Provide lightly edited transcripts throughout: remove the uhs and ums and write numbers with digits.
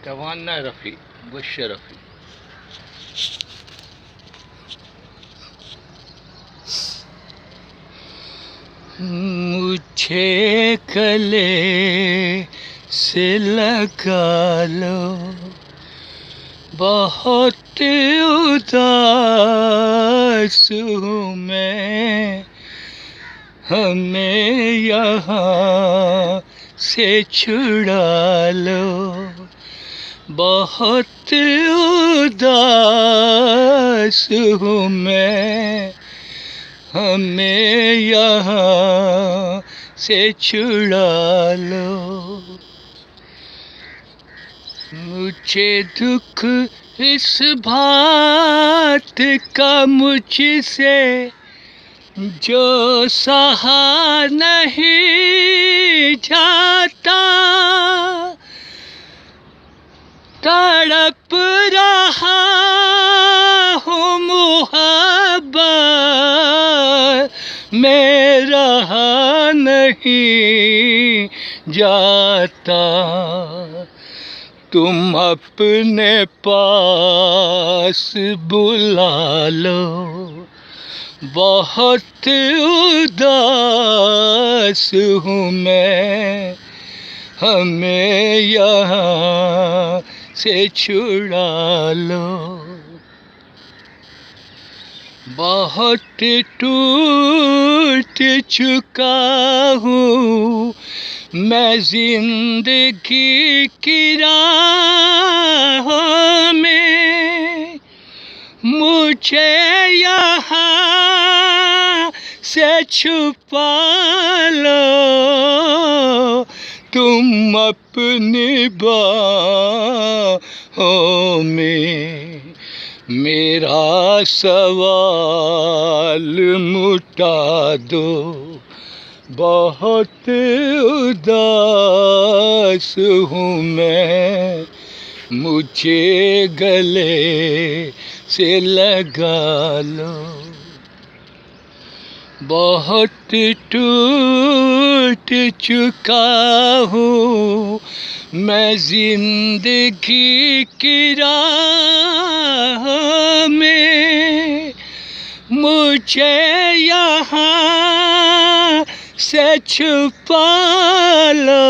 तवान्ना रफ़ी, बुश्र रफ़ी। मुझे गले से लगा लो, बहुत उदास हूँ मैं, हमें यहाँ से छुड़ा लो, बहुत उदास हूँ मैं, हमें यहाँ से छुड़ा लो। मुझे दुख इस बात का मुझसे जो सहा नहीं जाता, तड़प रहा हूँ मोहब्बत में रहा नहीं जाता, तुम अपने पास बुला लो, बहुत उदास हूँ मैं, हमें यहाँ से छुड़ा लो। बहुत टूट चुका हूँ मैं जिंदगी की राहों में, मुझे यहाँ से छुपा लो, तुम अपनी बाहों में। मेरा सवाल मुटा दो, बहुत उदास हूँ मैं, मुझे गले से लगा लो। बहुत टूट चुका हूँ मैं जिंदगी की राह में, मुझे यहाँ से छुपा लो,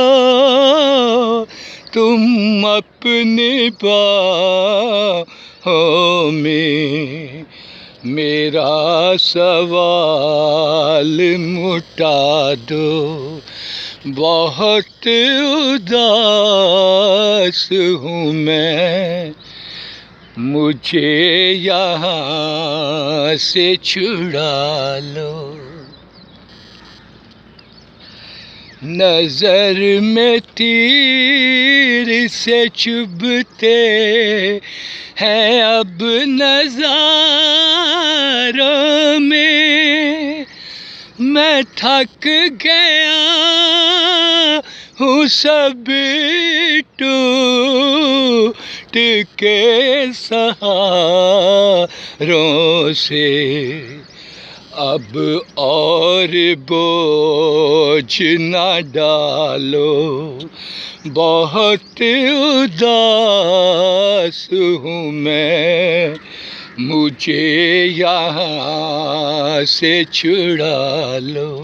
तुम अपनी बाहों में। मेरा सवाल मुटा दो, बहुत उदास हूँ मैं, मुझे यहाँ से छुड़ा लो। नजर में तीर से चुभते हैं अब नज़ारों में, मैं थक गया हूँ सब टूट के सहारों से, अब और बोझ न डालो, बहुत उदास हूँ मैं, मुझे यहाँ से छुड़ा लो।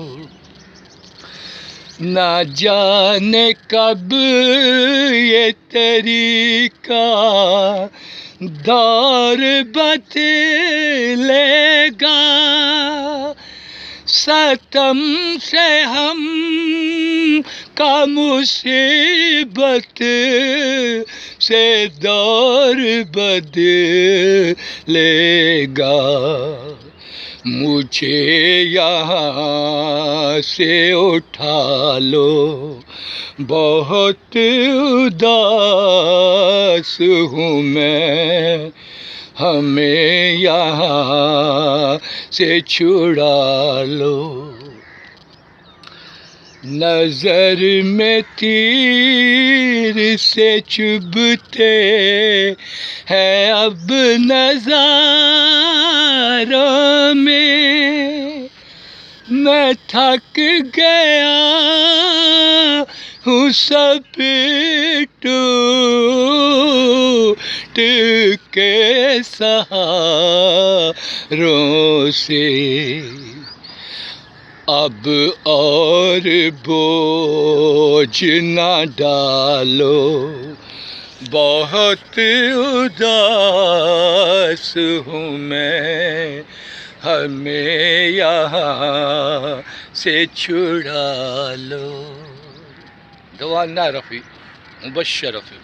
ना जाने कब ये तरीका दौर बदलेगा, सितम से हम का मुसीबत से दौर बदलेगा, मुझे यहाँ से उठा लो, बहुत उदास हूँ मैं, हमें यहाँ से छुड़ा लो। नजर में तीर से चुभते हैं अब नज़ारों में, मैं थक गया हूँ सब टूट के सहारों से। अब और बोझ न डालो, बहुत उदास हूँ मैं, हमें यहाँ से छुड़ा लो। दवाना रफ़ी मुबश्शर रफ़ी।